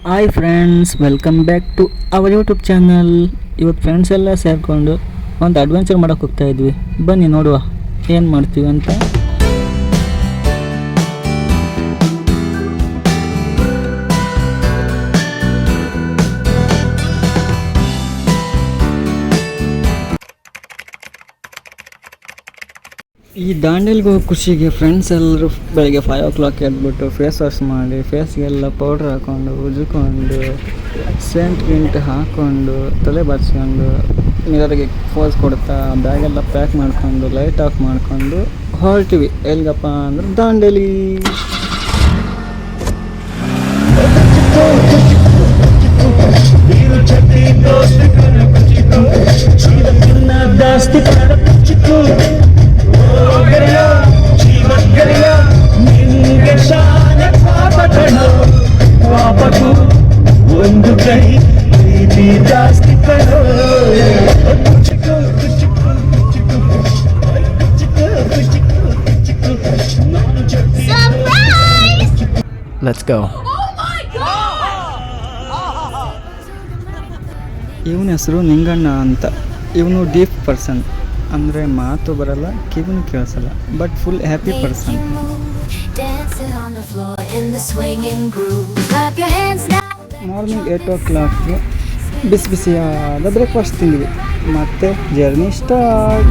Hi friends, welcome back to our YouTube channel. ಇವತ್ತು friends ಎಲ್ಲ ಸೇರಿಕೊಂಡು ಒಂದು ಅಡ್ವೆಂಚರ್ ಮಾಡೋಕೆ ಹೋಗ್ತಾ ಇದ್ವಿ. ಬನ್ನಿ ನೋಡುವ ಏನು ಮಾಡ್ತೀವಿ ಅಂತ. ಈ ದಾಂಡೇಲಿಗೆ ಹೋಗೋ ಖುಷಿಗೆ ಫ್ರೆಂಡ್ಸ್ ಎಲ್ಲರೂ ಬೆಳಗ್ಗೆ 5 o'clock ಎದ್ಬಿಟ್ಟು ಫೇಸ್ ವಾಶ್ ಮಾಡಿ ಫೇಸ್ಗೆಲ್ಲ ಪೌಡ್ರ್ ಹಾಕ್ಕೊಂಡು ಉಜ್ಕೊಂಡು ಸೆಂಟ್ ಹಾಕ್ಕೊಂಡು ತಲೆ ಬಾಚ್ಕೊಂಡು ಮಿರರ್ಗೆ ಫೋಸ್ ಕೊಡ್ತಾ ಬ್ಯಾಗೆಲ್ಲ ಪ್ಯಾಕ್ ಮಾಡ್ಕೊಂಡು ಲೈಟ್ ಆಫ್ ಮಾಡ್ಕೊಂಡು ಹೊರಟಿವಿ. ಎಲ್ಲಿಗಪ್ಪ ಅಂದ್ರೆ ದಾಂಡೇಲಿ. Let's go. ಇವನ ಹೆಸರು ನಿಂಗಣ್ಣ ಅಂತ. ಇವನು ಡೀಪ್ ಪರ್ಸನ್, ಅಂದರೆ ಮಾತು ಬರಲ್ಲ, ಕಿವಿನೂ ಕೇಳಿಸಲ್ಲ, but full happy person. Morning 8 o'clock ಬಿಸಿ ಬಿಸಿಯಾದ ಬ್ರೇಕ್ಫಾಸ್ಟ್ ತಿಂದ್ವಿ. ಮತ್ತೆ journey start.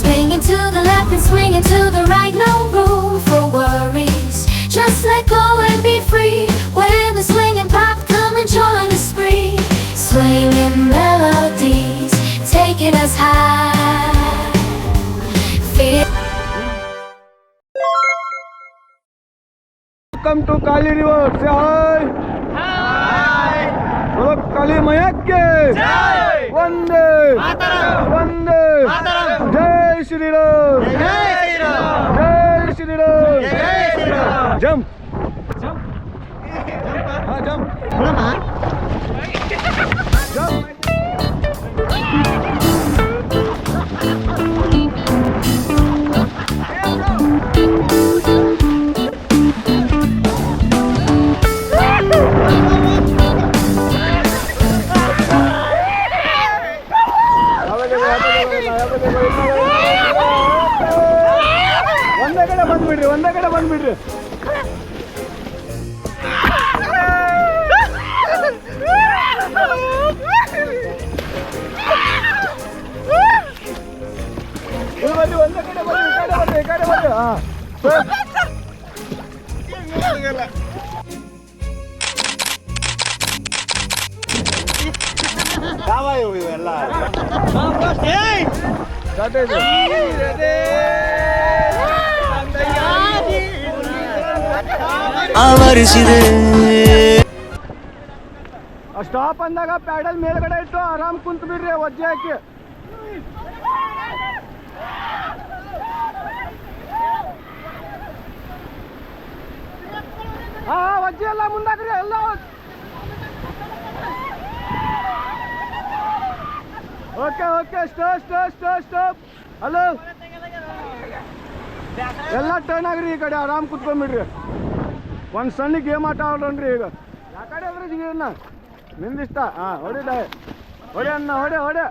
Swinging to the left and swinging to the right, no room for worries. Just let go and be free. When the swinging pop, come and join the spree. Swinging melodies, taking us high. Feel. Welcome to Kali River. Say hi. Hi. Bolo Kali Maya ke jai. Vande Mataram. Vande Mataram. Jai Shri Ram. Jai Shri Ram. Jai Shri Ram. Jai Shri Ram. Jump. Jump. Ha jump. Bolama. Jump. ಒಂದೇ ಕಡೆ ಬಂದ್ಬಿಡ್ರಿ. ಬನ್ನಿ, ಒಂದೇ ಕಡೆ ಬರ್ರಿ, ಈ ಕಡೆ ಬರ್ರಿ. ಹಾಂ ಇವೆಲ್ಲ ಆವರಿಸಿದೆ. ಸ್ಟಾಪ್ ಅಂದಾಗ ಪ್ಯಾಡಲ್ ಮೇಲ್ಗಡೆ ಇಟ್ಟು ಆರಾಮ್ ಕುಂತ ಬಿಡ್ರಿ, ಒಜ್ಜೆ ಹಾಕಿ. ಹಾ ಒಜ್ಜೆ ಎಲ್ಲ ಮುಂದಾಕ್ರಿ ಎಲ್ಲ. Okay stop. ಹಲೋ, ಎಲ್ಲ ಟರ್ನ್ ಆಗ್ರಿ, ಈ ಕಡೆ ಆರಾಮ್ ಕುತ್ಕೊಂಡ್ಬಿಡ್ರಿ. ಒಂದು ಸಣ್ಣ ಗೇಮ್ ಆಟ ಆಡೋಣ್ರಿ. ಈಗ ಯಾ ಕಡೆ ಅದ್ರಿ ಜಿಗಿನ ನಿಂದಿಷ್ಟ. ಹಾಂ ಹೊಡೆ ಅನ್ನ ಹೊಡೆ.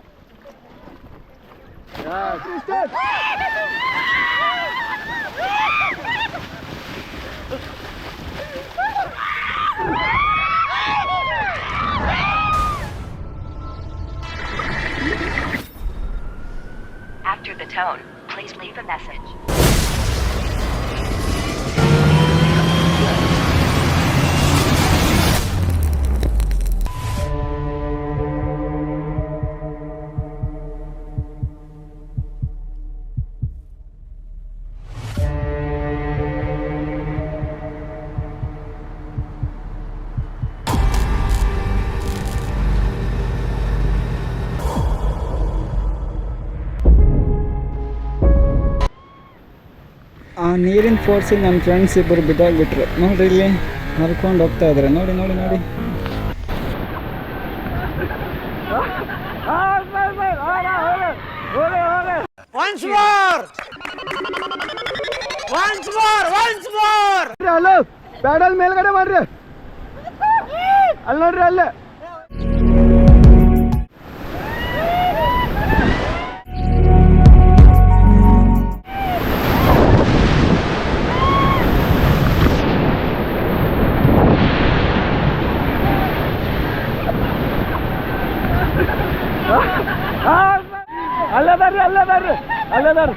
After the tone, please leave a message. ಆ ನೀರಿನ ಫೋರ್ಸಿಗೆ ನನ್ನ ಫ್ರೆಂಡ್ಸ್ ಇಬ್ಬರು ಬಿದ್ದಾಗ್ಬಿಟ್ರು. ನೋಡ್ರಿ, ಇಲ್ಲಿ ಹರ್ಕೊಂಡು ಹೋಗ್ತಾ ಇದ್ದಾರೆ. ನೋಡಿ. Once more! ಹಲೋ, ಪ್ಯಾಡಲ್ ಮೇಲ್ಗಡೆ ಮಾಡ್ರಿ. ಅಲ್ಲಿ ನೋಡ್ರಿ ಅಲ್ಲೇ. ಅಲ್ಲದಾರ್ರಿ.